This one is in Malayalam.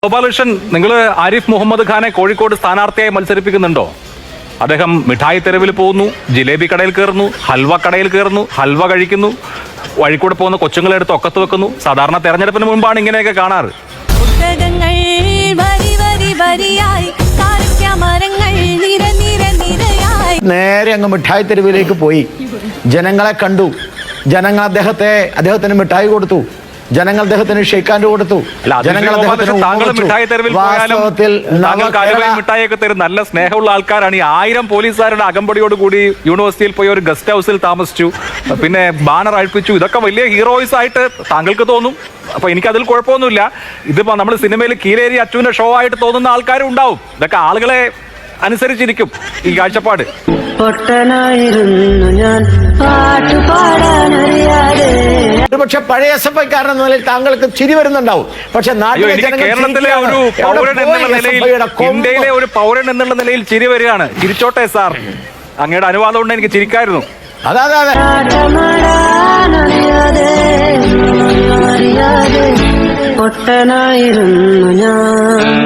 ഗോപാലകൃഷ്ണൻ, നിങ്ങൾ ആരിഫ് മുഹമ്മദ് ഖാനെ കോഴിക്കോട് സ്ഥാനാർത്ഥിയായി മത്സരിപ്പിക്കുന്നുണ്ടോ? അദ്ദേഹം മിഠായി തെരുവിൽ പോകുന്നു, ജിലേബി കടയിൽ കയറുന്നു, ഹൽവ കടയിൽ കയറുന്നു, ഹൽവ കഴിക്കുന്നു, വഴിക്കൂടെ പോകുന്ന കൊച്ചുങ്ങളെ എടുത്ത് ഒക്കത്ത് വെക്കുന്നു. സാധാരണ തെരഞ്ഞെടുപ്പിന് മുൻപാണ് ഇങ്ങനെയൊക്കെ കാണാറ്. നേരെ അങ്ങ് മിഠായി തെരുവിലേക്ക് പോയി, ജനങ്ങളെ കണ്ടു, ജനങ്ങൾ അദ്ദേഹത്തിന് മിഠായി കൊടുത്തു, ജനങ്ങൾ അദ്ദേഹത്തിന് ഷെയ്ക്കാൻഡ് കൊടുത്തു. മിഠായിയൊക്കെ തരും നല്ല സ്നേഹമുള്ള ആൾക്കാരാണ്. ഈ 1000 പോലീസുകാരുടെ അകമ്പടിയോട് കൂടി യൂണിവേഴ്സിറ്റിയിൽ പോയി ഒരു ഗസ്റ്റ് ഹൗസിൽ താമസിച്ചു, പിന്നെ ബാനർ അഴിപ്പിച്ചു. ഇതൊക്കെ വലിയ ഹീറോയിസ് ആയിട്ട് താങ്കൾക്ക് തോന്നും. അപ്പൊ എനിക്കതിൽ കുഴപ്പമൊന്നുമില്ല. ഇതിപ്പോ നമ്മൾ സിനിമയിൽ കീലേരി അച്ചുവിന്റെ ഷോ ആയിട്ട് തോന്നുന്ന ആൾക്കാരും ഉണ്ടാവും. ഇതൊക്കെ ആളുകളെ അനുസരിച്ചിരിക്കും ഈ കാഴ്ചപ്പാട്. പക്ഷെ പഴയ SFIക്കാരൻ എന്ന നിലയിൽ താങ്കൾക്ക് ചിരി വരുന്നുണ്ടാവും. പക്ഷെ കേരളത്തിലെ ഒരു പൗരൻ എന്നുള്ള നിലയിൽ, ഇന്ത്യയിലെ ഒരു പൗരൻ എന്നുള്ള നിലയിൽ ചിരി വരികയാണ്. ചിരിച്ചോട്ടെ സാർ, അങ്ങയുടെ അനുവാദം കൊണ്ട് എനിക്ക് ചിരിക്കായിരുന്നു. അതെ പൊട്ടനായിരുന്നു ഞാൻ.